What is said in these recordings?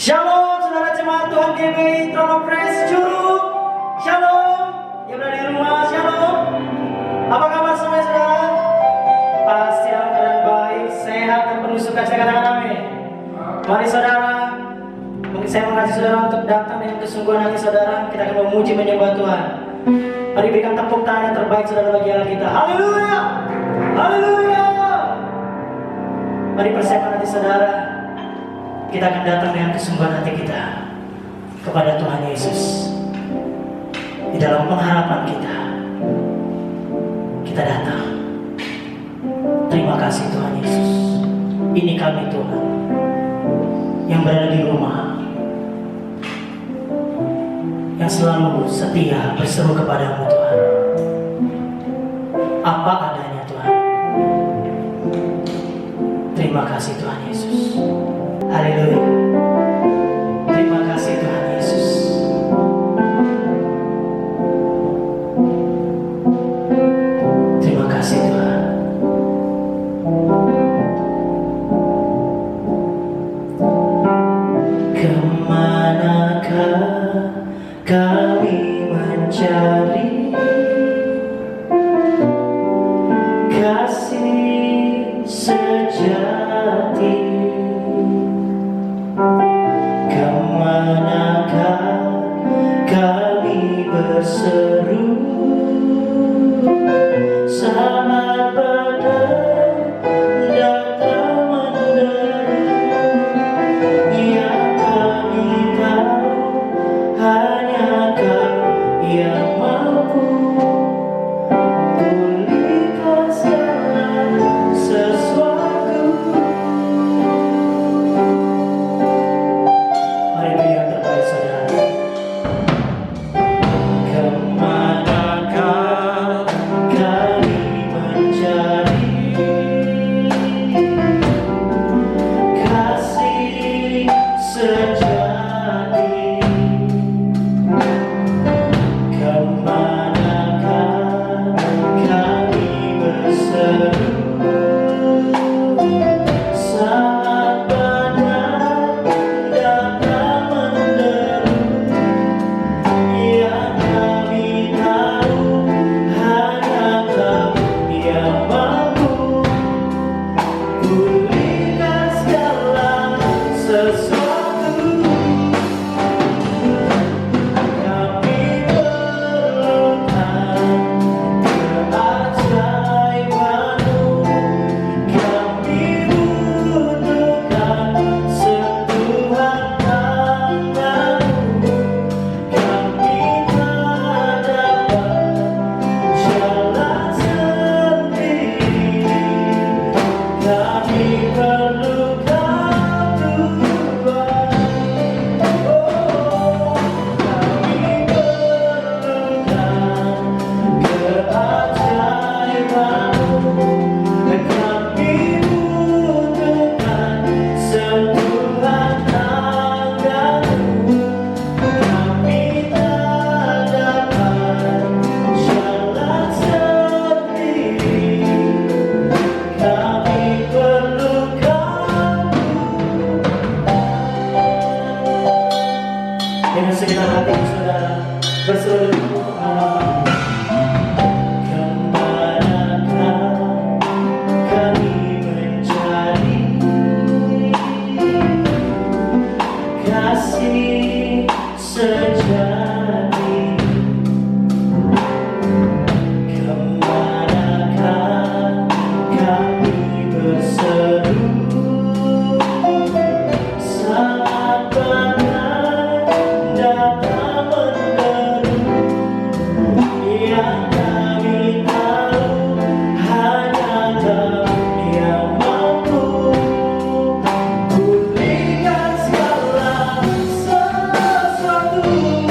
Shalom saudara jemaat Tuhan GBI Throne of Grace Curug. Shalom yang berada di rumah. Shalom. Apa kabar semuanya saudara? Pasti dalam keadaan baik, sehat dan penuh sukacita. Katakan amin. Mari saudara, saya mengajak saudara untuk datang dengan kesungguhan hati saudara. Kita akan memuji menyembah Tuhan. Mari berikan tepuk tangan yang terbaik saudara bagi Allah kita. Haleluya. Haleluya. Mari persiapkan hati saudara. Kita akan datang dengan kesungguhan hati kita kepada Tuhan Yesus. Di dalam pengharapan kita, kita datang. Terima kasih Tuhan Yesus. Ini kami Tuhan yang berada di rumah, yang selalu setia berseru kepadamu Tuhan. Apa adanya Tuhan. Terima kasih Tuhan Yesus. Haleluya. Terima kasih Tuhan Yesus. Terima kasih Tuhan. Kemanakah kami mencari kasih sejati? Kemanakah kami berseru saat badai datang menderu? Yang kami tahu hanya Kau yang mampu pulihkan segala sesuatu. Mari beri yang terbaik saudara. Kemanakah kami mencari kasih sejati? Kemanakah kami berseru saat badai datang menderu? Yang kami tahu hanya Kau yang mampu pulihkan segala sesuatu. Kami perlukan keajaiban-Mu. Kami butuhkan sentuhan tangan-Mu. Kami tak dapat jalan sendiri. Kami perlukan Tuhan. Oh, kami perlukan keajaiban-Mu. Kami butuhkan sentuhan tangan-Mu. Kami tak dapat jalan sendiri. Kami perlukan dengan segenap hati saudara berseru kemanakah kami mencari kasih sejati? Kemanakah kami berseru saat badai datang menderu? Yang kami tahu hanya Kau yang mampu pulihkan segala sesuatu.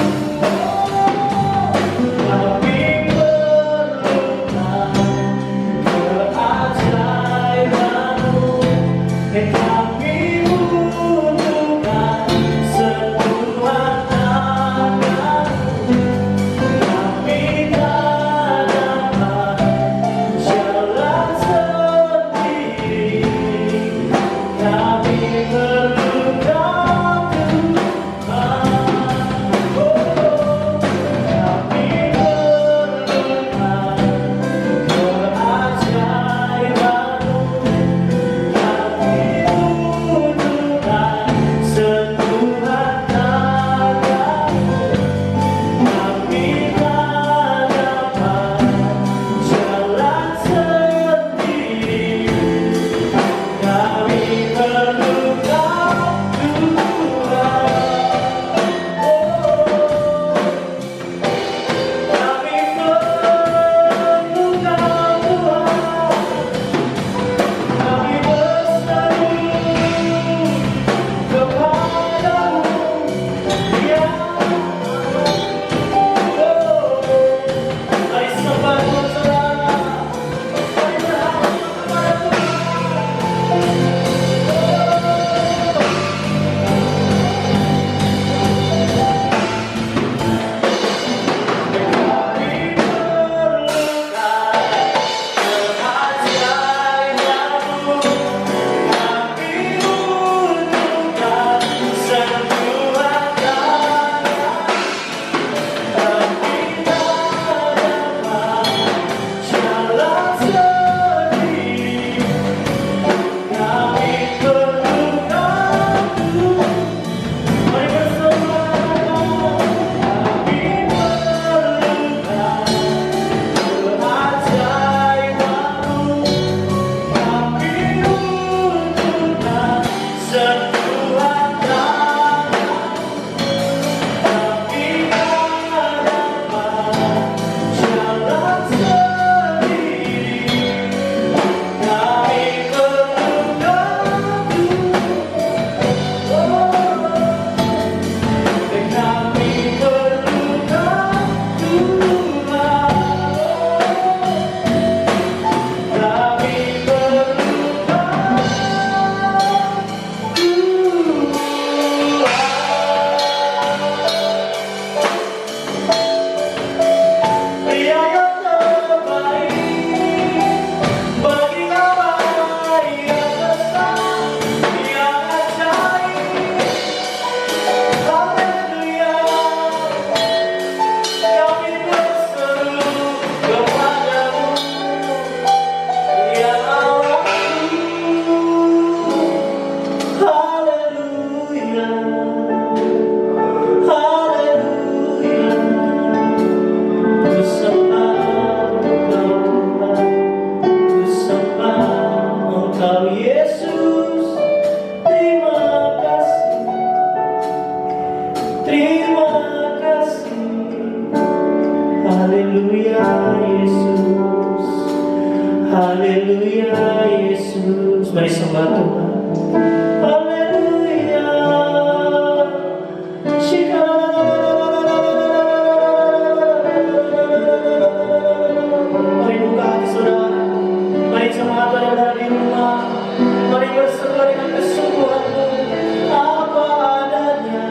Terima kasih. Haleluya Yesus. Haleluya Yesus. Mari sembah Tuhan. Haleluya. Mari buka hati saudara. Mari jemaat yang ada di rumah. Mari berseru dengan kesungguhanmu. Apa adanya.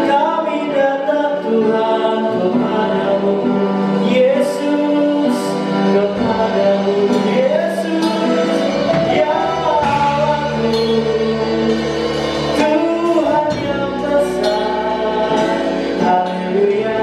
Kami datang Tuhan kepadamu. Yesus kepadamu. Yesus ya Allahku. Tuhan yang besar. Haleluya.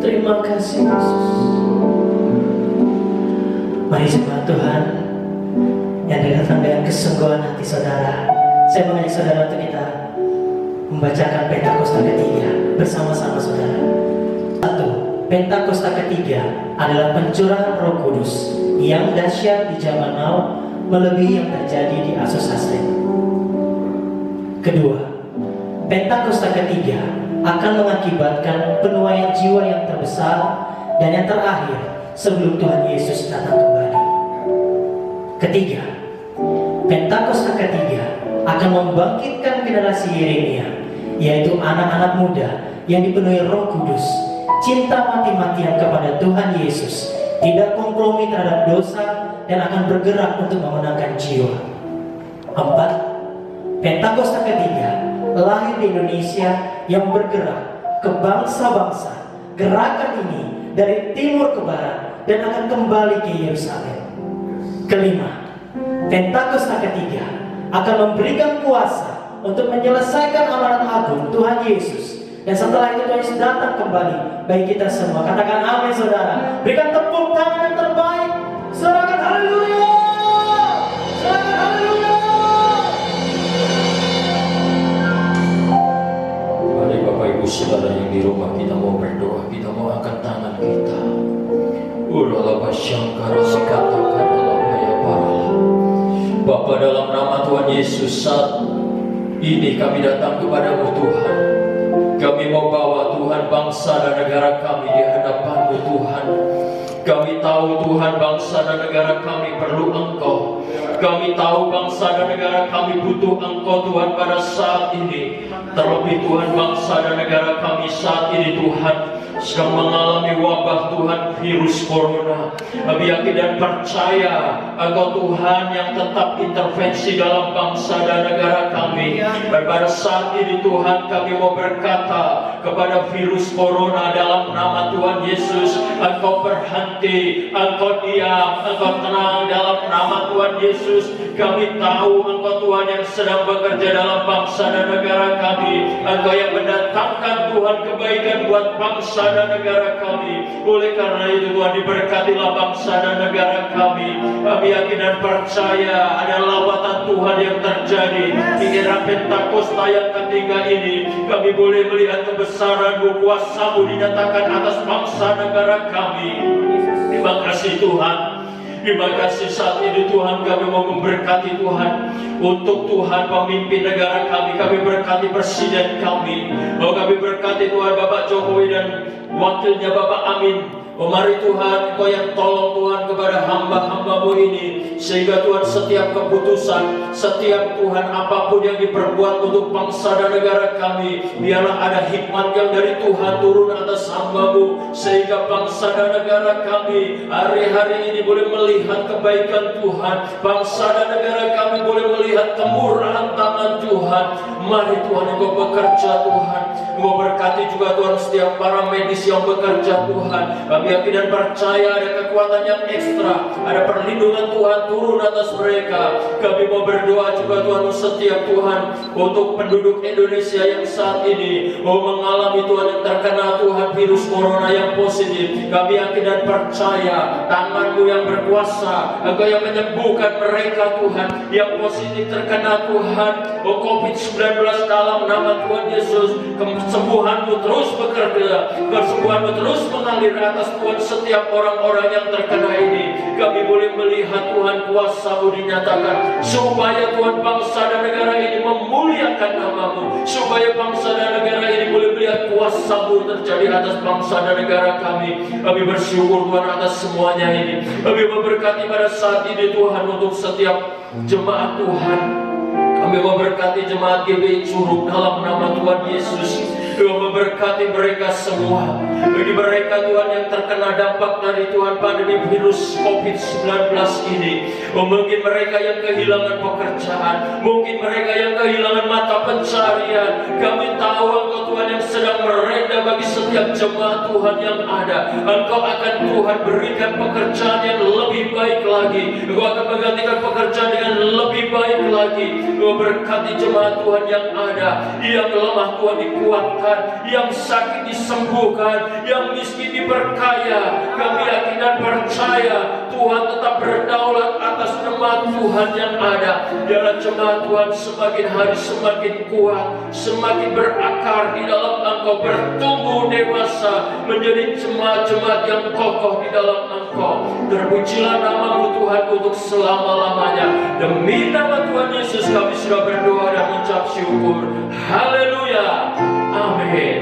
Terima kasih Yesus. Mari jemaat Tuhan yang datang dengan kesungguhan hati saudara, saya mengajak saudara untuk kita membacakan Pentakosta ketiga bersama-sama saudara. 1. Pentakosta ketiga adalah pencurahan Roh Kudus yang dahsyat di zaman now melebihi yang terjadi di Asos Hasri. Kedua, Pentakosta ketiga akan mengakibatkan penuaian jiwa yang terbesar dan yang terakhir sebelum Tuhan Yesus datang kembali. Ketiga, Pentakosta ketiga akan membangkitkan generasi Yeremia, yaitu anak-anak muda yang dipenuhi Roh Kudus, cinta mati-matian kepada Tuhan Yesus, tidak kompromi terhadap dosa, dan akan bergerak untuk memenangkan jiwa. 4. Pentakosta ketiga lahir di Indonesia yang bergerak ke bangsa-bangsa. Gerakan ini dari timur ke barat dan akan kembali ke Yerusalem. Kelima, Pentakosta ketiga akan memberikan kuasa untuk menyelesaikan amanat agung Tuhan Yesus. Dan setelah itu Tuhan Yesus datang kembali bagi kita semua. Katakan amin saudara. Berikan tepuk tangan yang terbaik. Sorakan haleluya. Sorakan haleluya. Mari Bapak Ibu Saudara yang di rumah, kita mau berdoa, kita mau angkat tangan kita. Ulala basyangkara kata Bapa, dalam nama Tuhan Yesus, saat ini kami datang kepadamu Tuhan. Kami mau bawa Tuhan bangsa dan negara kami di hadapan-Mu Tuhan. Kami tahu Tuhan bangsa dan negara kami perlu Engkau. Kami tahu bangsa dan negara kami butuh Engkau Tuhan pada saat ini. Terlebih Tuhan bangsa dan negara kami saat ini Tuhan sedang mengalami wabah Tuhan virus corona. Kami yakin dan percaya Engkau Tuhan yang tetap intervensi dalam bangsa dan negara kami. Dan pada saat ini Tuhan kami mau berkata kepada virus corona dalam nama Tuhan Yesus, Engkau berhenti, Engkau diam, Engkau tenang dalam nama Tuhan Yesus. Kami tahu Engkau Tuhan yang sedang bekerja dalam bangsa dan negara kami. Engkau yang mendatangkan Tuhan kebaikan buat bangsa dan negara kami. Oleh karena itu Tuhan, diberkatilah bangsa dan negara kami. Kami yakin dan percaya ada lawatan Tuhan yang terjadi di era Pentakosta yang ketiga ini. Kami boleh melihat kebesaran-Mu, kuasa-Mu dinyatakan atas bangsa negara kami. Terima kasih Tuhan. Terima kasih saat ini Tuhan, kami mau memberkati Tuhan untuk Tuhan pemimpin negara kami. Kami berkati presiden kami. Mau kami berkati Tuhan Bapak Jokowi dan wakilnya Bapak Amin. Oh mari Tuhan, Engkau yang tolong Tuhan kepada hamba-hamba-Mu ini, sehingga Tuhan setiap keputusan, setiap Tuhan apapun yang diperbuat untuk bangsa dan negara kami, biarlah ada hikmat yang dari Tuhan turun atas hamba-Mu, sehingga bangsa dan negara kami hari-hari ini boleh melihat kebaikan Tuhan, bangsa dan negara kami boleh melihat kemurahan tangan Tuhan. Mari Tuhan, Engkau bekerja Tuhan, Engkau berkati juga Tuhan setiap para medis yang bekerja Tuhan. Kami yakin dan percaya ada kekuatan yang ekstra, ada perlindungan Tuhan turun atas mereka. Kami mau berdoa juga Tuhan setiap Tuhan untuk penduduk Indonesia yang saat ini mengalami Tuhan yang terkena Tuhan virus corona yang positif. Kami yakin dan percaya tangan-Mu yang berkuasa, Engkau yang menyembuhkan mereka Tuhan yang positif terkena Tuhan COVID-19 dalam nama Tuhan Yesus. Kesembuhan-Mu terus bekerja, kesembuhan-Mu terus mengalir atas Tuhan setiap orang-orang yang terkena ini. Kami boleh melihat Tuhan kuasa-Mu dinyatakan, supaya Tuhan bangsa dan negara ini memuliakan nama-Mu, supaya bangsa dan negara ini boleh melihat kuasa-Mu terjadi atas bangsa dan negara kami. Kami bersyukur Tuhan atas semuanya ini. Kami memberkati pada saat ini Tuhan untuk setiap jemaat Tuhan. Kami memberkati jemaat GBI Curug dalam nama Tuhan Yesus. Kami memberkati mereka semua. Bagi mereka Tuhan yang terkena dampak dari Tuhan pandemi virus COVID-19 ini, mungkin mereka yang kehilangan pekerjaan, mungkin mereka yang kehilangan mata pencarian, kami tahu Engkau Tuhan yang sedang mereda bagi setiap jemaat Tuhan yang ada. Engkau akan Tuhan berikan pekerjaan yang lebih baik lagi. Engkau akan menggantikan pekerjaan dengan lebih baik lagi. Engkau berkati jemaat Tuhan yang ada, yang lemah Tuhan dikuatkan, yang sakit disembuhkan, yang miskin diperkaya. Kami yakin dan percaya Tuhan tetap berdaulat atas jemaat Tuhan yang ada. Biarlah jemaat Tuhan semakin hari semakin kuat, semakin berakar di dalam Engkau, bertumbuh dewasa menjadi jemaat-jemaat yang kokoh di dalam Engkau. Terpujilah nama-Mu Tuhan untuk selama-lamanya. Demi nama Tuhan Yesus kami sudah berdoa dan mengucap syukur. Haleluya. Amin.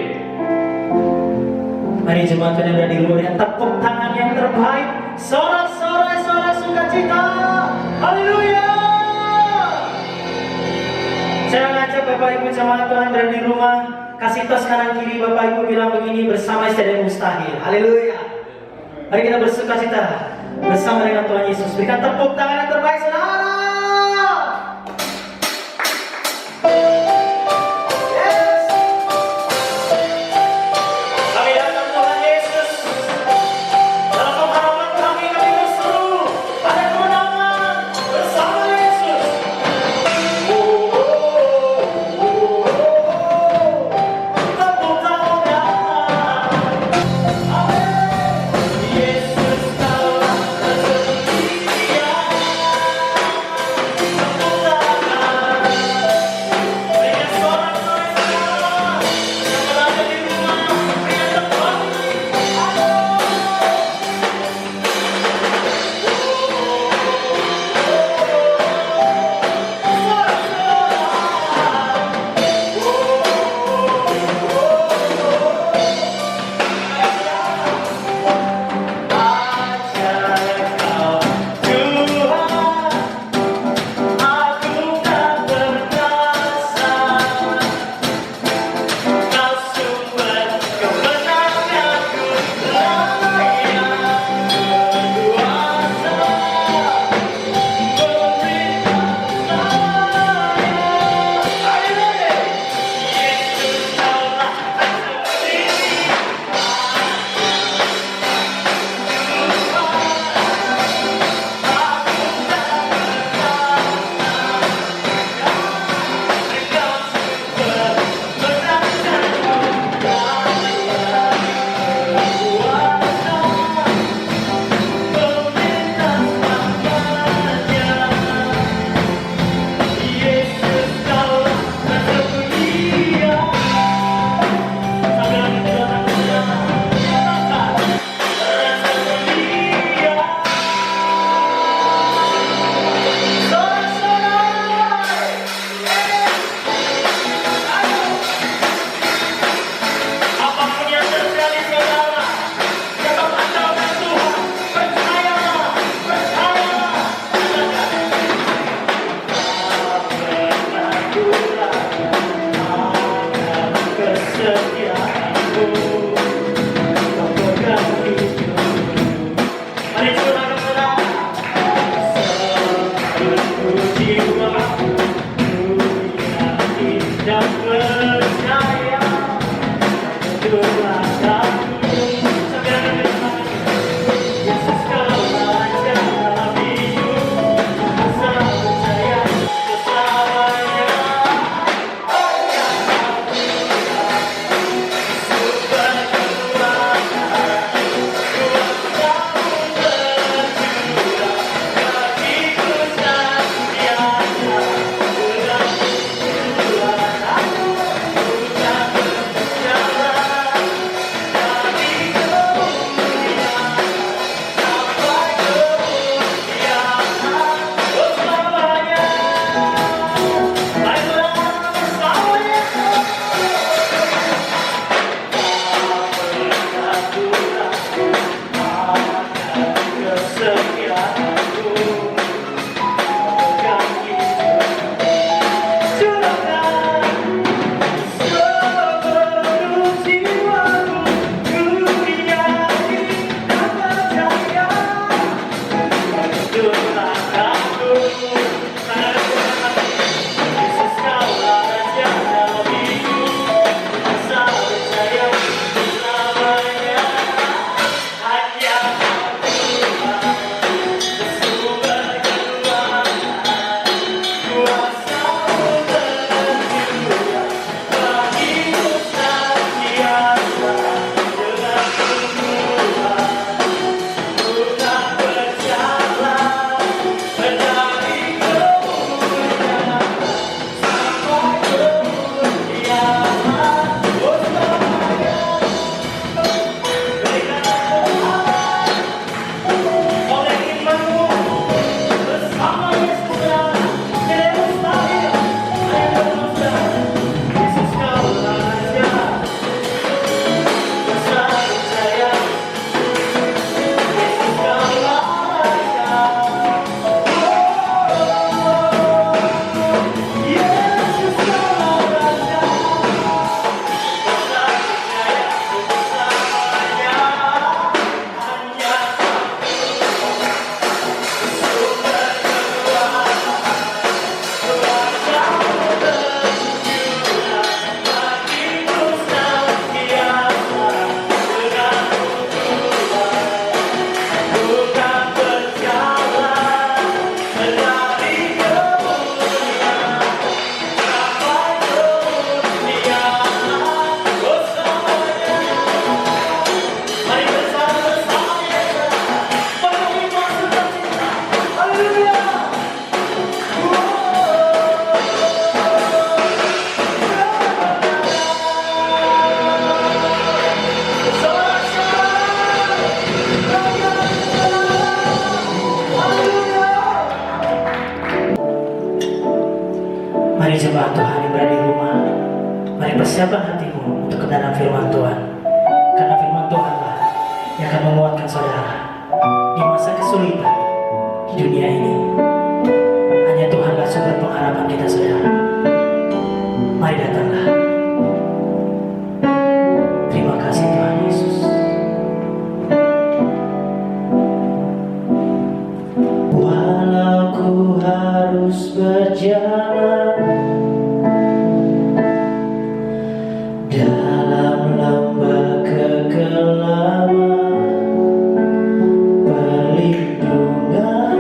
Mari jemaat yang ada di rumah, tepuk tangan yang terbaik, sorak-sorai sukacita. Haleluya. Saya ngajak Bapak Ibu jemaat Tuhan berada di rumah, kasih tos kanan kiri Bapak Ibu bilang begini, bersama istiadat mustahil. Haleluya. Mari kita bersukacita bersama dengan Tuhan Yesus. Berikan tepuk tangan yang terbaik, saudara. persiapkan hatimu untuk kebenaran firman Tuhan. Karena firman Tuhanlah yang akan menguatkan saudara di masa kesulitan di dunia ini. Hanya Tuhanlah sumber pengharapan kita, saudara. Mari datanglah. Terima kasih Tuhan Yesus. Walau ku harus berjalan dalam lembah kekelaman, perlindungan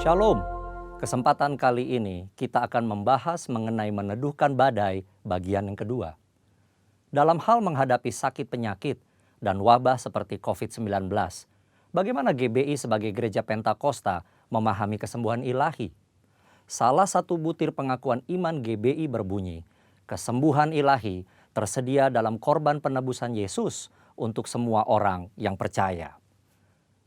Shalom. Kesempatan kali ini kita akan membahas mengenai meneduhkan badai bagian yang kedua. Dalam hal menghadapi sakit penyakit dan wabah seperti COVID-19, bagaimana GBI sebagai gereja Pentakosta memahami kesembuhan ilahi? Salah satu butir pengakuan iman GBI berbunyi, kesembuhan ilahi tersedia dalam korban penebusan Yesus untuk semua orang yang percaya.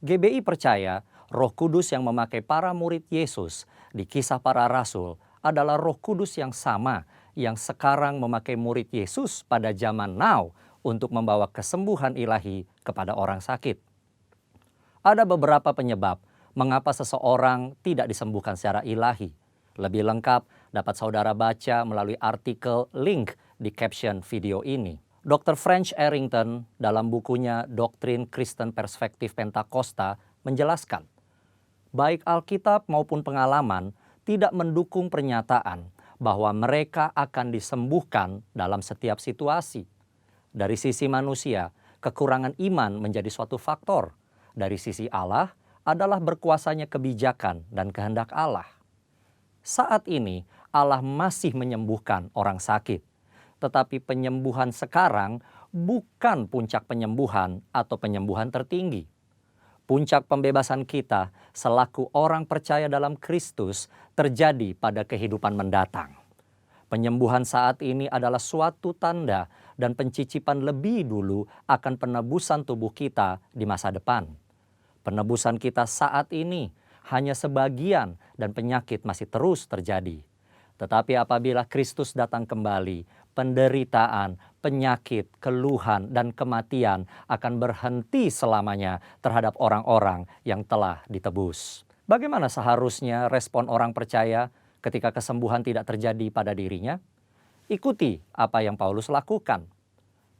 GBI percaya Roh Kudus yang memakai para murid Yesus di Kisah Para Rasul adalah Roh Kudus yang sama yang sekarang memakai murid Yesus pada zaman now untuk membawa kesembuhan ilahi kepada orang sakit. Ada beberapa penyebab mengapa seseorang tidak disembuhkan secara ilahi. Lebih lengkap dapat saudara baca melalui artikel link di caption video ini. Dr. French Arrington dalam bukunya Doktrin Kristen Perspektif Pentakosta menjelaskan, baik Alkitab maupun pengalaman tidak mendukung pernyataan bahwa mereka akan disembuhkan dalam setiap situasi. Dari sisi manusia, kekurangan iman menjadi suatu faktor. Dari sisi Allah adalah berkuasanya kebijakan dan kehendak Allah. Saat ini Allah masih menyembuhkan orang sakit. Tetapi penyembuhan sekarang bukan puncak penyembuhan atau penyembuhan tertinggi. Puncak pembebasan kita selaku orang percaya dalam Kristus terjadi pada kehidupan mendatang. Penyembuhan saat ini adalah suatu tanda dan pencicipan lebih dulu akan penebusan tubuh kita di masa depan. Penebusan kita saat ini hanya sebagian dan penyakit masih terus terjadi. Tetapi apabila Kristus datang kembali, penderitaan, penyakit, keluhan, dan kematian akan berhenti selamanya terhadap orang-orang yang telah ditebus. Bagaimana seharusnya respon orang percaya ketika kesembuhan tidak terjadi pada dirinya? Ikuti apa yang Paulus lakukan.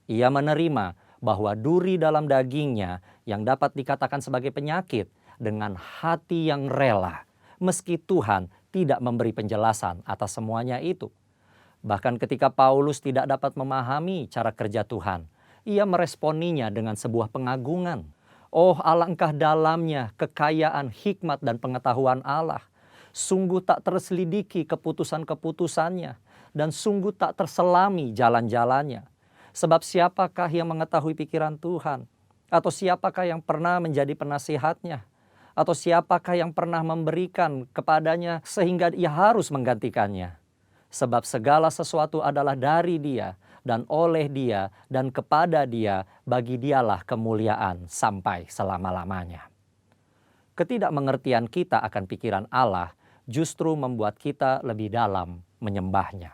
Ia menerima bahwa duri dalam dagingnya yang dapat dikatakan sebagai penyakit dengan hati yang rela, meski Tuhan tidak memberi penjelasan atas semuanya itu. Bahkan ketika Paulus tidak dapat memahami cara kerja Tuhan, ia meresponinya dengan sebuah pengagungan. Oh, alangkah dalamnya kekayaan hikmat dan pengetahuan Allah. Sungguh tak terselidiki keputusan-keputusannya dan sungguh tak terselami jalan-jalannya. Sebab siapakah yang mengetahui pikiran Tuhan? Atau siapakah yang pernah menjadi penasihatnya? Atau siapakah yang pernah memberikan kepadanya sehingga ia harus menggantikannya? Sebab segala sesuatu adalah dari Dia dan oleh Dia dan kepada Dia, bagi Dialah kemuliaan sampai selama-lamanya. Ketidakmengertian kita akan pikiran Allah justru membuat kita lebih dalam menyembahnya.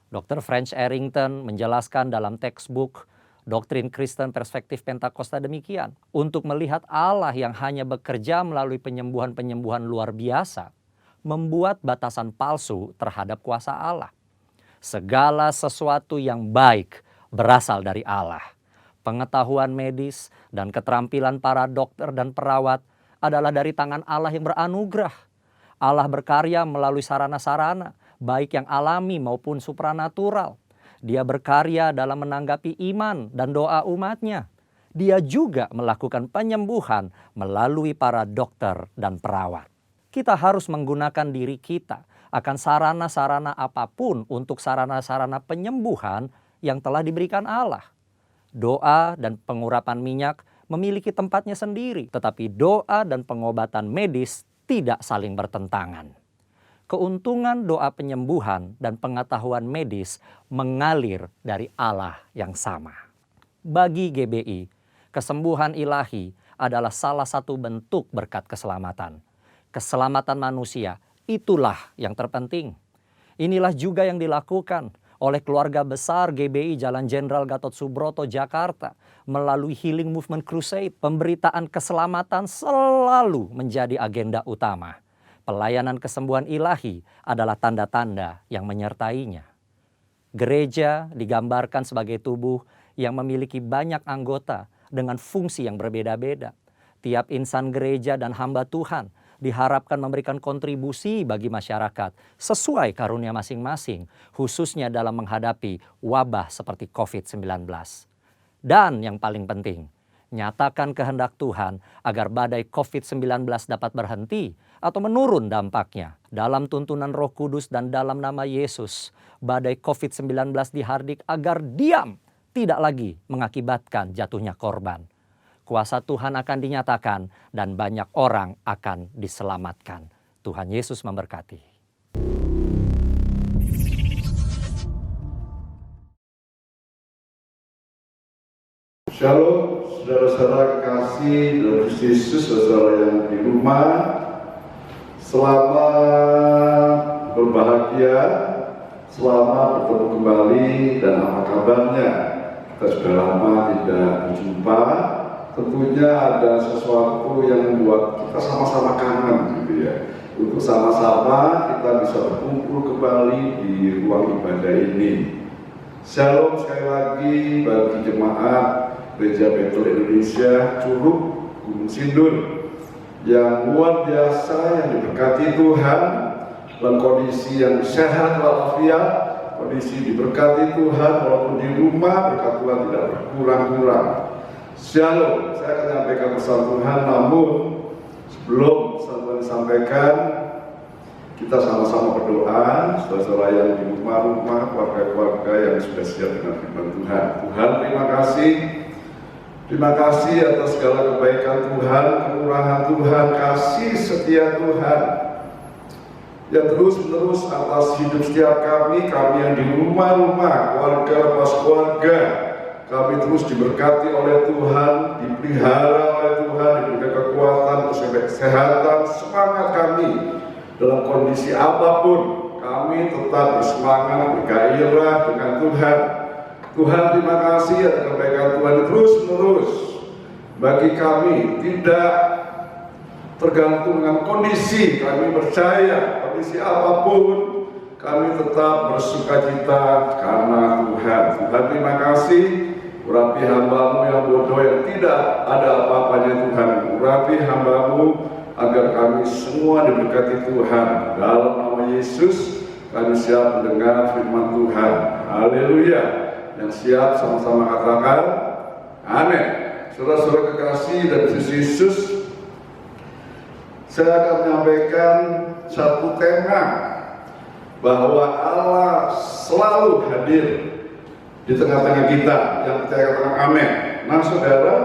Dr. French Arrington menjelaskan dalam textbook Doktrin Kristen Perspektif Pentakosta demikian. Untuk melihat Allah yang hanya bekerja melalui penyembuhan-penyembuhan luar biasa, membuat batasan palsu terhadap kuasa Allah. Segala sesuatu yang baik berasal dari Allah. Pengetahuan medis dan keterampilan para dokter dan perawat adalah dari tangan Allah yang beranugerah. Allah berkarya melalui sarana-sarana, baik yang alami maupun supranatural. Dia berkarya dalam menanggapi iman dan doa umatnya. Dia juga melakukan penyembuhan melalui para dokter dan perawat. Kita harus menggunakan diri kita akan sarana-sarana apapun untuk sarana-sarana penyembuhan yang telah diberikan Allah. Doa dan pengurapan minyak memiliki tempatnya sendiri, tetapi doa dan pengobatan medis tidak saling bertentangan. Keuntungan doa penyembuhan dan pengetahuan medis mengalir dari Allah yang sama. Bagi GBI, kesembuhan ilahi adalah salah satu bentuk berkat keselamatan. Keselamatan manusia, itulah yang terpenting. Inilah juga yang dilakukan oleh keluarga besar GBI Jalan Jenderal Gatot Subroto, Jakarta, melalui Healing Movement Crusade. Pemberitaan keselamatan selalu menjadi agenda utama. Pelayanan kesembuhan ilahi adalah tanda-tanda yang menyertainya. Gereja digambarkan sebagai tubuh yang memiliki banyak anggota dengan fungsi yang berbeda-beda. Tiap insan gereja dan hamba Tuhan diharapkan memberikan kontribusi bagi masyarakat sesuai karunia masing-masing, khususnya dalam menghadapi wabah seperti COVID-19. Dan yang paling penting, Nyatakan kehendak Tuhan agar badai COVID-19 dapat berhenti atau menurun dampaknya. Dalam tuntunan Roh Kudus dan dalam nama Yesus, badai COVID-19 dihardik agar diam, tidak lagi mengakibatkan jatuhnya korban. Kuasa Tuhan akan dinyatakan dan banyak orang akan diselamatkan. Tuhan Yesus memberkati. Shalom, saudara-saudara kekasih dalam Kristus Yesus, saudara yang di rumah. Selamat berbahagia, selamat bertemu kembali, dan apa kabarnya? Kita sudah lama tidak berjumpa. Tentunya ada sesuatu yang membuat kita sama-sama kangen, gitu ya. Untuk sama-sama kita bisa berkumpul kembali di ruang ibadah ini. Shalom sekali lagi bagi jemaat Gereja Betel Indonesia Curug Gunung Sindur yang luar biasa, yang diberkati Tuhan dalam kondisi yang sehat walafiat, kondisi diberkati Tuhan walaupun di rumah berkat Tuhan tidak berkurang-kurang. Shalom, saya akan menyampaikan pesan Tuhan, namun sebelum pesan Tuhan disampaikan, kita sama-sama berdoa, saudara-saudara yang di rumah-rumah, keluarga-keluarga yang sudah siap dengan firman Tuhan. Tuhan, terima kasih. Terima kasih atas segala kebaikan Tuhan, kemurahan Tuhan, kasih setia Tuhan yang terus-menerus atas hidup setiap kami yang di rumah-rumah, keluarga lepas keluarga. Kami terus diberkati oleh Tuhan, dipelihara oleh Tuhan, diberikan kekuatan, kesehatan, semangat kami dalam kondisi apapun. Kami tetap bersemangat, bergairah dengan Tuhan. Tuhan, terima kasih atas kebaikan Tuhan terus-menerus bagi kami, tidak tergantung dengan kondisi. Kami percaya kondisi apapun kami tetap bersukacita karena Tuhan. Tuhan, terima kasih. Urapi hamba-Mu yang bodoh, yang tidak ada apa-apanya Tuhan. Urapi hamba-Mu agar kami semua diberkati Tuhan. Dalam nama Yesus kami siap mendengar firman Tuhan. Haleluya. Yang siap sama-sama katakan amin. Saudara-saudara kekasih dan Kristus Yesus, saya akan menyampaikan satu tema bahwa Allah selalu hadir di tengah-tengah kita. Yang percaya katakan amin. Nah saudara,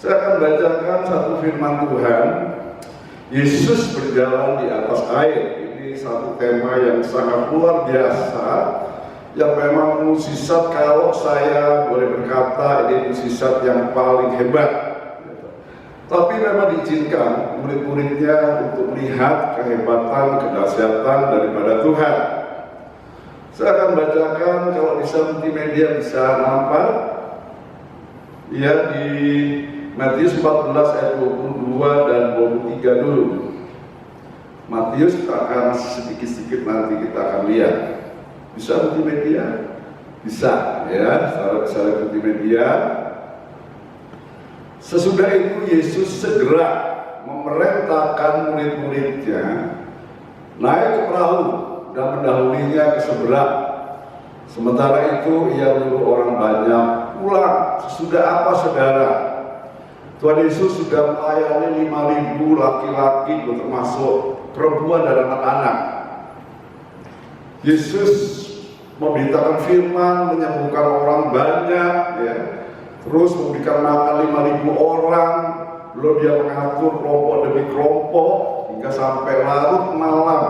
saya akan bacakan satu firman Tuhan. Yesus berjalan di atas air. Ini satu tema yang sangat luar biasa, yang memang mukjizat, kalau saya boleh berkata ini mukjizat yang paling hebat. Tapi memang diizinkan murid-muridnya untuk melihat kehebatan, kedahsyatan daripada Tuhan. Saya akan bacakan, kalau bisa multimedia bisa nampak ya, di Matius 14 ayat 22 dan 23 dulu. Matius akan sedikit-sedikit nanti kita akan lihat. Bisa multimedia? Bisa ya, saudara bisa lihat multimedia. Sesudah itu Yesus segera memerintahkan murid-muridnya naik ke perahu dan mendahulinya ke seberang. Sementara itu ia menyuruh orang banyak pulang. Sesudah apa saudara? Tuhan Yesus sudah melayani 5.000 laki-laki, termasuk perempuan dan anak-anak. Yesus memberitakan firman, menyembuhkan orang banyak, ya. Terus memberikan makan 5.000 orang. Lalu dia mengatur kelompok demi kelompok hingga sampai larut malam.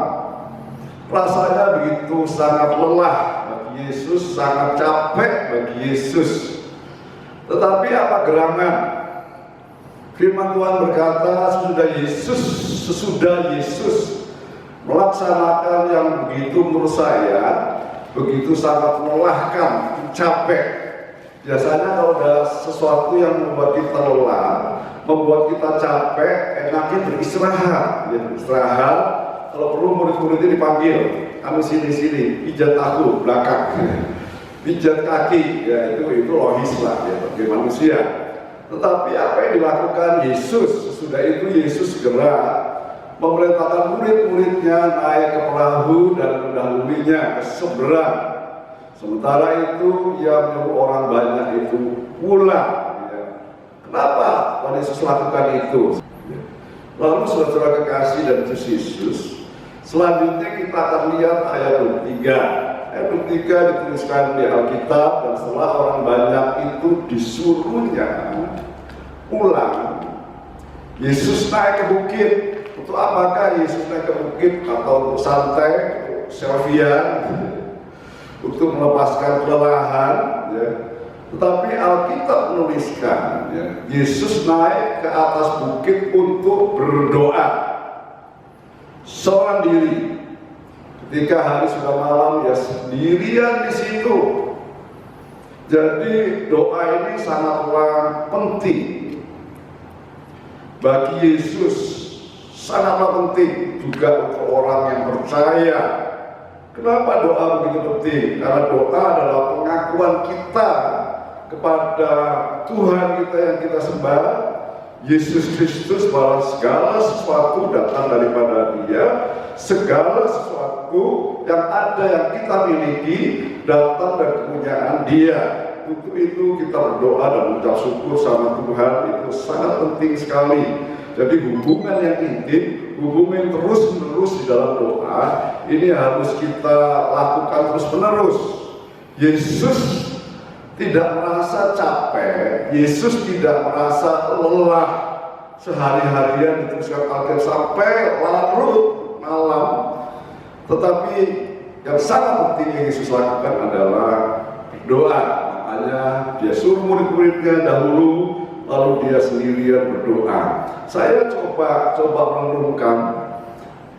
Rasanya begitu sangat lelah bagi Yesus, sangat capek bagi Yesus. Tetapi apa gerangan? Firman Tuhan berkata, sesudah Yesus melaksanakan yang begitu menurut saya begitu sangat melelahkan, capek. Biasanya kalau ada sesuatu yang membuat kita lelah, membuat kita capek, enaknya beristirahat. Ya, beristirahat. Kalau perlu murid-muridnya dipanggil, kamu sini, pijat aku belakang, pijat kaki, ya itu logis lah ya bagi manusia. Tetapi apa yang dilakukan Yesus? Sesudah itu Yesus segera memerintahkan murid-muridnya naik ke perahu dan mendahulinya ke seberang. Sementara itu ia menyuruh orang banyak itu pulang ya, Kenapa Tuhan Yesus lakukan itu? Lalu saudara kekasih dan Yesus, selanjutnya kita akan lihat ayat 23. Ayat 23 dituliskan di Alkitab, dan setelah orang banyak itu disuruhnya pulang, Yesus naik ke bukit. Untuk apakah Yesus naik ke bukit? Atau untuk santai, selfie-an, untuk melepaskan kelelahan, ya. Tetapi Alkitab menuliskan, ya, Yesus naik ke atas bukit untuk berdoa seorang diri. Ketika hari sudah malam, ya sendirian di situ. Jadi doa ini sangatlah penting bagi Yesus, sangatlah penting juga untuk orang yang percaya. Kenapa doa begitu penting? Karena doa adalah pengakuan kita kepada Tuhan kita yang kita sembah, Yesus Kristus, bahwa segala sesuatu datang daripada Dia, segala sesuatu yang ada yang kita miliki datang dari kepunyaan Dia. Untuk itu kita berdoa dan mengucap syukur sama Tuhan, itu sangat penting sekali. Jadi hubungan yang intim, hubungan terus-menerus di dalam doa, ini harus kita lakukan terus-menerus. Yesus tidak merasa capek, Yesus tidak merasa lelah sehari-harian dituliskan Alkitab sampai larut malam. Tetapi yang sangat penting yang Yesus lakukan adalah berdoa. Makanya dia suruh murid-muridnya dahulu, lalu dia sendirian berdoa. Saya coba merenungkan,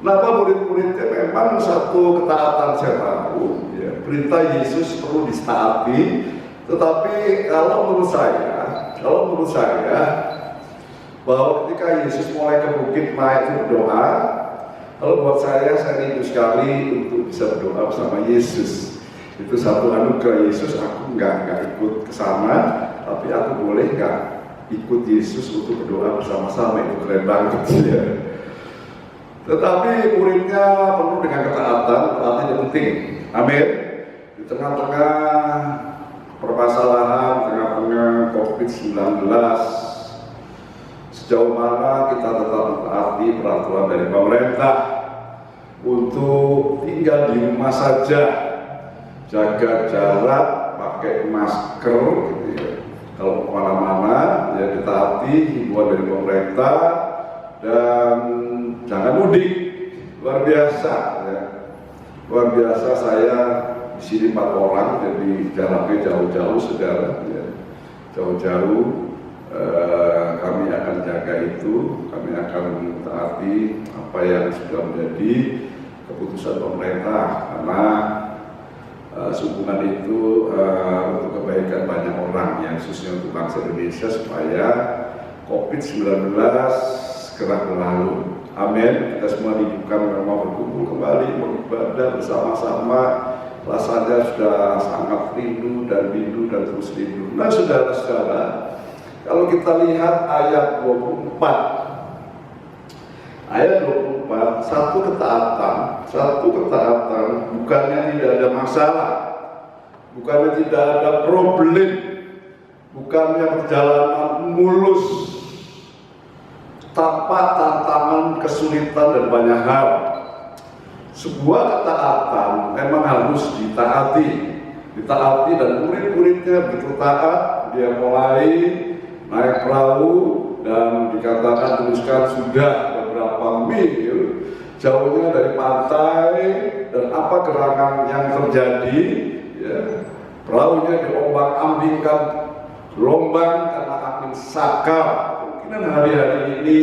kenapa murid-muridnya memang satu ketaatan saya tahu, ya, perintah Yesus perlu ditaati. Tetapi kalau menurut saya, bahwa ketika Yesus mulai ke bukit naik berdoa, kalau buat saya rindu sekali untuk bisa berdoa bersama Yesus. Itu satu anugerah Yesus. Aku nggak ikut ke sana, tapi aku boleh nggak ikut Yesus untuk berdoa bersama-sama. Itu keren banget ya. Tetapi muridnya penuh dengan ketaatan yang penting. Amin. Di tengah-tengah permasalahan, tengah-tengah COVID-19, sejauh mana kita tetap mentaati peraturan dari pemerintah untuk tinggal di rumah saja, jaga jarak, pakai masker, gitu ya. Kalau kemana-mana, ya ditaati himbauan dari pemerintah, dan jangan mudik. Luar biasa, ya. Luar biasa. Saya di sini 4 orang, jadi jaraknya jauh-jauh, saudara, ya. Jauh-jauh. Kami akan jaga itu, kami akan mentaati apa yang sudah menjadi keputusan pemerintah, karena sehubungan itu untuk kebaikan banyak orang, yang khususnya untuk bangsa Indonesia, supaya COVID-19 segera berlalu. Amin. Kita semua dibuka mau berkumpul kembali, beribadah bersama-sama. Rasanya sudah sangat rindu dan terus rindu. Nah, saudara-saudara, kalau kita lihat ayat 24, satu ketaatan bukannya tidak ada masalah, bukannya tidak ada problem, bukannya perjalanan mulus tanpa tantangan, kesulitan dan banyak hal. Sebuah ketaatan memang harus ditaati dan murid-muridnya begitu taat. Dia mulai naik perahu dan dikatakan tuliskan sudah beberapa mil jauhnya dari pantai, dan apa gerangan yang terjadi, ya, perahunya diombang-ambingkan gelombang karena angin sakal. Mungkin hari-hari ini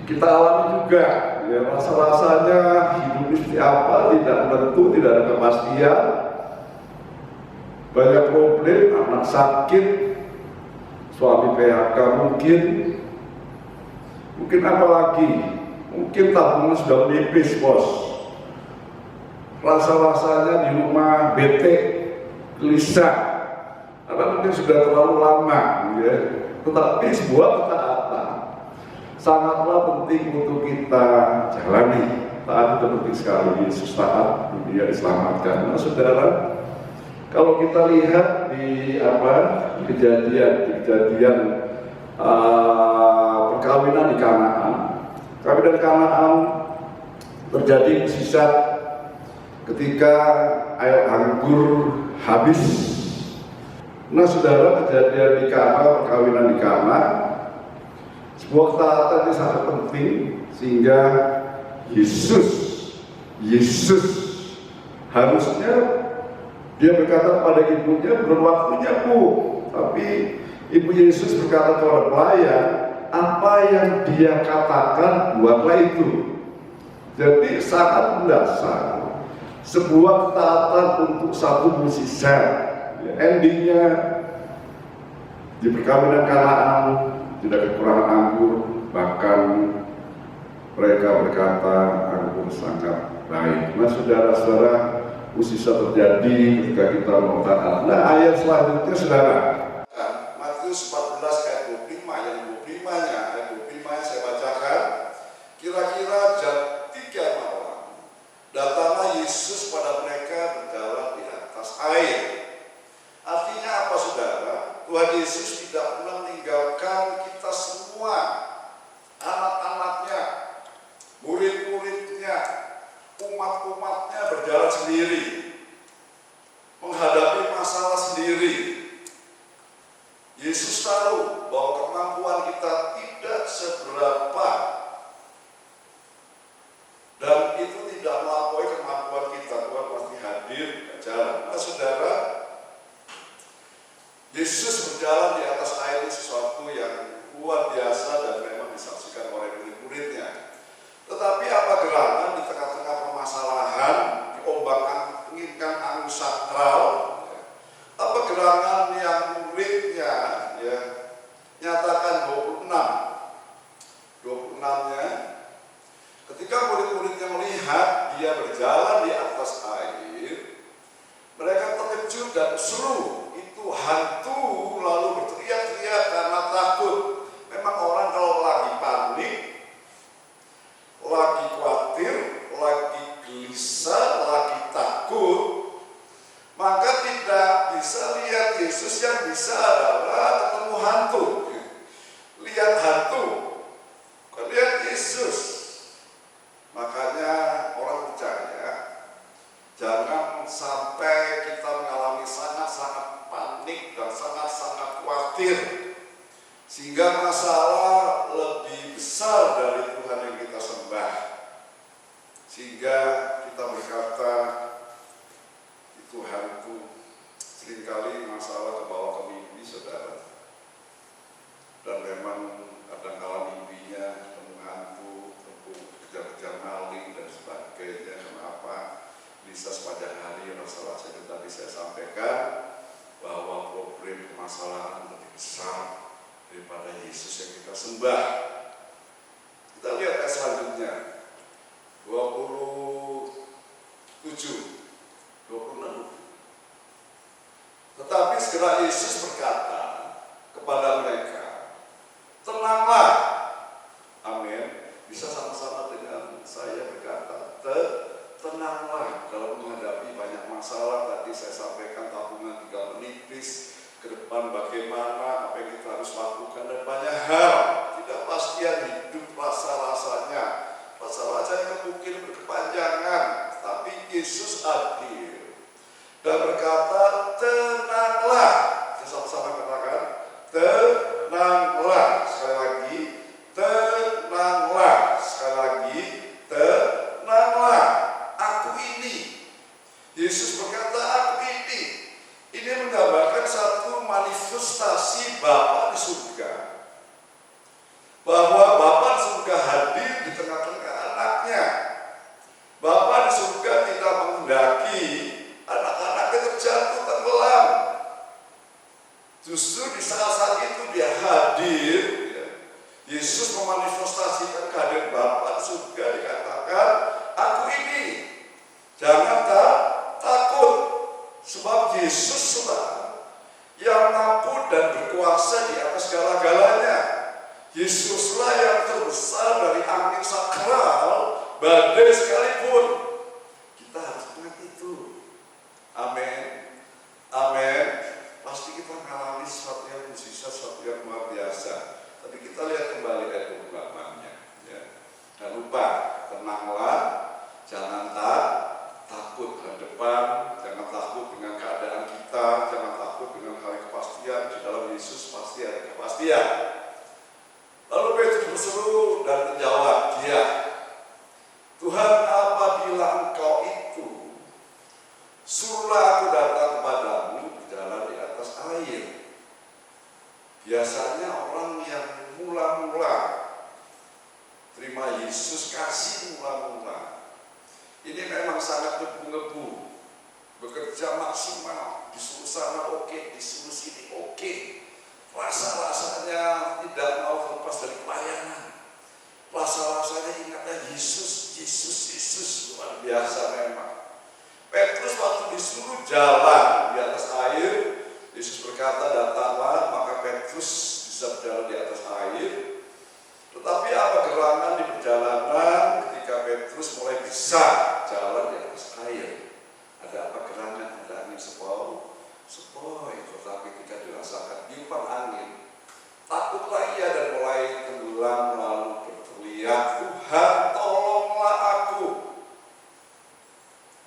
kita alami juga, ya, rasa-rasanya hidup ini seperti apa, tidak menentu, tidak ada kepastian, banyak problem, anak sakit, suami PHK mungkin apa lagi, mungkin tabungan sudah menipis, bos. Rasa-rasanya di rumah bete, gelisah, karena mungkin sudah terlalu lama, ya. Tetapi sebuah ketaatan sangatlah penting untuk kita jalani. Taat itu penting sekali. Yesus taat, dunia diselamatkan. Nah, saudara, kalau kita lihat di kejadian perkawinan di Kanaan. Perkawinan di Kanaan terjadi mukjizat ketika air anggur habis. Nah, saudara, kejadian di Kana, perkawinan di Kana, sebuah ketaatan yang sangat penting sehingga Yesus harusnya dia berkata kepada ibunya, belum waktunya Bu. Tapi ibu Yesus berkata kepada pelayan, apa yang dia katakan buatlah itu. Jadi sangat mendasar, sebuah ketaatan untuk satu mukjizat. Endingnya di perkawinan Kanaan tidak kekurangan anggur, bahkan mereka berkata anggur sangat baik. Nah, saudara-saudara, mukjizat terjadi ketika kita mau taat. Nah, ayat selanjutnya, saudara, Matius 14 ayat 25, yang 25-nya, ayat 25 saya bacakan. Kira-kira jam 3 malam, datanglah Yesus pada mereka berjalan di atas air. Artinya apa, saudara? Tuhan Yesus tidak pernah meninggalkan kita semua, anak-anaknya, murid-muridnya, umat-umatnya berjalan sendiri, menghadapi masalah sendiri. Yesus tahu bahwa kemampuan kita tidak seberapa, dan itu tidak melampaui kemampuan kita. Tuhan pasti hadir di jalan. Nah, saudara, Yesus berjalan di atas air ini sesuatu yang luar biasa dan memang disaksikan oleh murid-muridnya. Tetapi apa gerangan di tengah-tengah permasalahan, diombang-ambingkan angin sakral, apa gerangan yang muridnya nyatakan 26-nya, ketika murid-muridnya melihat dia berjalan di atas air, mereka terkejut dan seru. Itu hantu, lalu berteriak-teriak karena takut. Memang orang kalau lagi panik, lagi khawatir, lagi gelisah, lagi takut, maka tidak bisa lihat Yesus. Yang bisa adalah ketemu hantu. Lihat hantu, bukan lihat Yesus. Makanya orang percaya, jangan sampai kita mengalami sangat-sangat panik dan sangat-sangat khawatir sehingga masalah lebih besar dari Tuhan yang kita sembah, sehingga kita berkata itu hantu. Seringkali masalah kebawa ke mimpi, saudara, dan memang kadang-kala mimpinya ketemu hantu, kejar-kejar maling dan sebagainya. Kenapa? Bisa sepanjang hari masalah yang tadi saya sampaikan, bahwa problem permasalahan lebih besar daripada Yesus yang kita sembah. Kita lihat ayat selanjutnya, 27, 26. Tetapi segera Yesus berkata kepada mereka, tenanglah. Amin. Bisa sama-sama dengan saya berkata, tenanglah dalam menghadapi banyak masalah. Tadi saya sampaikan tabungan tinggal menipis, ke depan bagaimana, apa yang kita harus lakukan, dan banyak hal. Tidak pastian hidup rasa-rasanya, rasa-rasanya mungkin berkepanjangan, tapi Yesus hadir dan berkata, tenanglah. Kita sama-sama katakan, tenanglah. Sekali lagi, tenanglah. Sekali lagi, tenanglah. Aku ini. Yesus berkata, aku ini. Ini menggambarkan satu manifestasi Bapa di surga, bahwa Bapa di surga hadir di tengah-tengah anaknya. Bapa di surga tidak menghendaki anak-anaknya terjatuh tenggelam. Justru di saat-saat itu dia hadir. Yesus memanifestasikan kehadiran Bapa di surga, dikatakan, aku ini. Jangan takut, sebab Yesuslah yang mampu dan berkuasa di atas segala-galanya. Yesuslah yang terbesar dari angin sakral, badai sekalipun. Kita harus ingat itu. Amin. Amin. Pasti kita mengalami sesuatu yang mukjizat, sesuatu yang luar biasa. tenanglah, jangan takut ke depan, jangan takut dengan keadaan kita, jangan takut dengan hal kepastian. Di dalam Yesus pasti ada kepastian. Lalu Petrus berseru dan menjawab dia, Tuhan, apabila Engkau itu, suruhlah aku datang kepadamu berjalan di atas air. Biasanya orang yang mula-mula terima Yesus, kasih mula-mula, ini memang sangat ngebu-ngebu, bekerja maksimal, disuruh sana oke, disuruh sini oke, rasa-rasanya tidak mau lepas dari pelayanan, rasa-rasanya ingatnya Yesus, luar biasa memang. Petrus waktu disuruh jalan di atas air, Yesus berkata, datanglah, maka Petrus bisa berjalan di atas air. Tetapi apa gerangan di perjalanan ketika Petrus mulai bisa jalan di atas air? Ada apa gerangan? Ada angin sepoi. Tetapi ketika dirasakan tiupan angin, takutlah ia dan mulai tenggelam, lalu berteriak, Tuhan, tolonglah aku.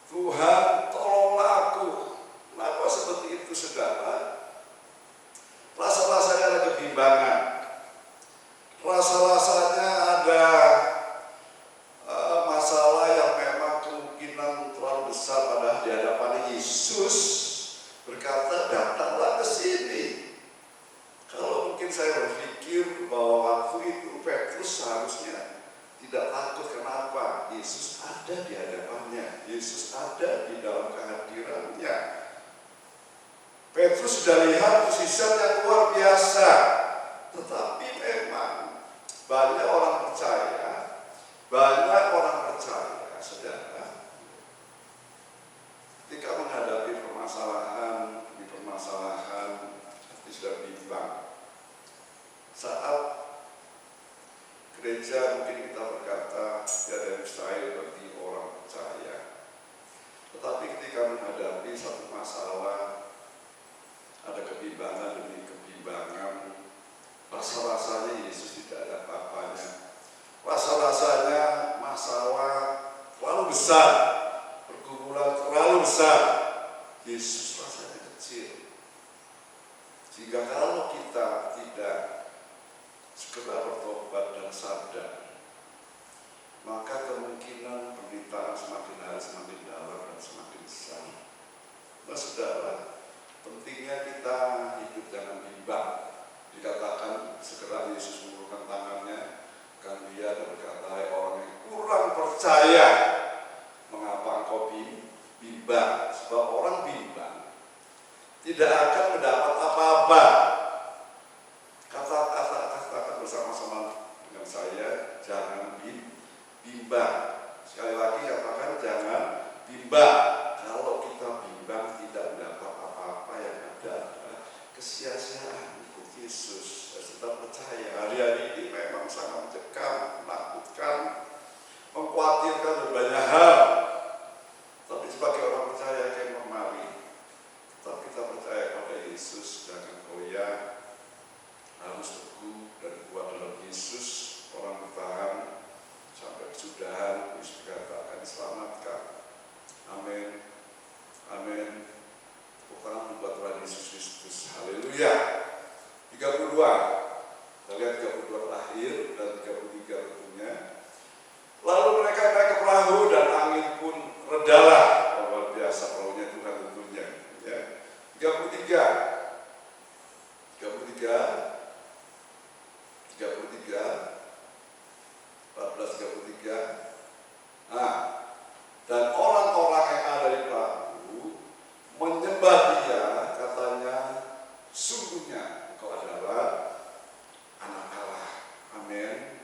Tuhan, tolonglah aku. Kenapa seperti itu, saudara? Rasa-rasanya ada kebimbangan. Rasa-rasanya ada masalah yang memang kemungkinan terlalu besar pada di hadapan Yesus berkata, datanglah ke sini. Kalau mungkin saya berpikir bahwa waktu itu Petrus seharusnya tidak takut. Kenapa? Yesus ada di hadapannya. Yesus ada di dalam kehadirannya. Petrus sudah lihat mukjizat yang luar biasa. Tetapi memang banyak orang percaya, saudara, ketika menghadapi permasalahan demi permasalahan, hati sudah bimbang. Saat gereja mungkin kita berkata tiada yang mustahil bagi orang percaya, tetapi ketika menghadapi satu masalah, ada kebimbangan demi kebimbangan, rasa-rasanya Yesus tidak ada apa-apanya, rasa-rasanya masalah terlalu besar, pergumulan terlalu besar, Yesus rasanya kecil. Sehingga kalau kita tidak segera bertobat dan sadar, maka kemungkinan penderitaan semakin hari semakin dalam dan semakin besar. Nah, saudara, pentingnya kita hidup jangan bimbang. Dikatakan segera Yesus mengulurkan tangannya, kan dia dan berkata, hai orang yang kurang percaya, mengapa engkau bimbang? Sebab orang bimbang tidak akan mendapat apa-apa. Katakan bersama-sama dengan saya, jangan bimbang. Sekali lagi katakan, jangan bimbang. Kalau kita bimbang tidak mendapat apa-apa, yang ada adalah kesia-siaan. Yesus, saya tetap percaya hari-hari ini memang sangat mencekam, menakutkan, mengkhawatirkan berbanyak hal. Tapi sebagai orang percaya yang memari, tetap kita percaya pada Yesus, jangan goyah, harus teguh dan kuat dalam Yesus. Orang bertahan sampai kesudahan, Yesus berkata akan diselamatkan. Amin. Amin. Tepuk tangan buat Tuhan Yesus Kristus. Haleluya. 32, kita lihat 32 terakhir dan 33 tentunya. Lalu mereka naik ke perahu dan angin pun redalah. Luar biasa perahunya Tuhan tentunya. Ya. 33, 14:33. Nah, dan orang-orang yang ada di perahu menyembah dia, katanya, sungguhnya Engkau adalah anak Allah. Amin.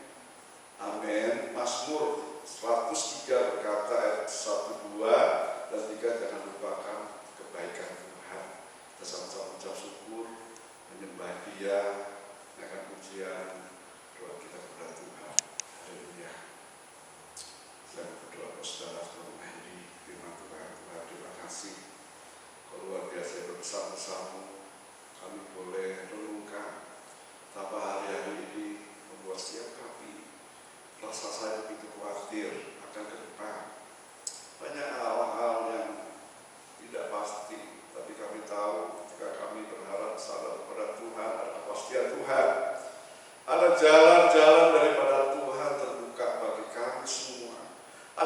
Amin. Mazmur 103 berkata ayat 1, 2 dan 3, jangan lupakan kebaikan Tuhan. Kita sama-sama ucap syukur, menyembah dia, menaikkan pujian, doa kita kepada Tuhan. Haleluya. Saya berdoa saudara seluruh ini, firman Tuhan, terima kasih. Kau luar biasa bersama-sama. Kami boleh renungkan betapa hari-hari ini membuat setiap kami rasa saya begitu khawatir akan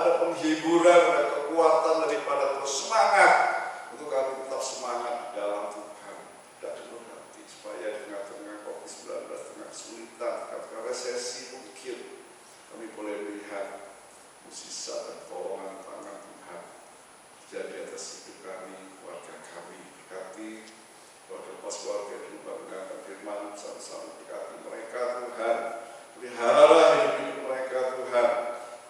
ada penghiburan, ada kekuatan daripada terus semangat untuk kami tetap semangat di dalam Tuhan. Tidak jenuh hati supaya di tengah-tengah COVID-19, tengah kesulitan, tengah resesi mungkin kami boleh melihat mukjizat dan pertolongan tangan Tuhan jadi atas hidup kami, keluarga kami. Berkati keluarga pas keluarga di rumah mendengarkan firman, sama-sama berkati mereka Tuhan. Pelihara hidup mereka Tuhan.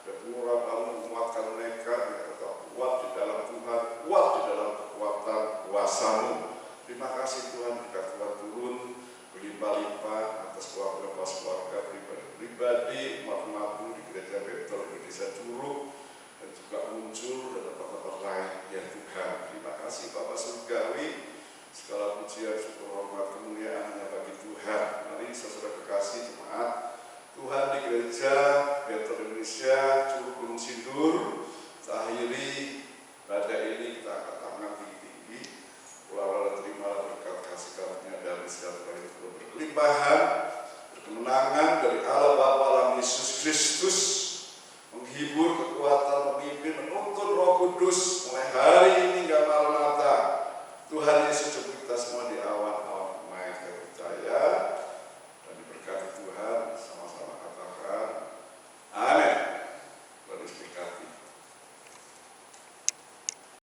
Dan murah kamu menguatkan mereka, mereka tetap kuat di dalam Tuhan, kuat di dalam kekuatan kuasa-Mu. Terima kasih Tuhan, jika Tuhan turun berlimpah-limpah atas keluarga pas keluarga pribadi, umat-umat-Mu di gereja Betel, di desa Curug, dan juga muncul dan tempat-tempat lain. Ya Tuhan, terima kasih Bapa Surgawi. Segala pujian, syukur, hormat, kemuliaan hanya bagi Tuhan. Mari saudara kekasih jemaat Tuhan di gereja Betel Indonesia, Curug Gunung Sindur, kita akhiri pada ini, kita angkat tangan tinggi-tinggi. Pulau terima berkat kasih karunia dan segala itu berkelimpahan.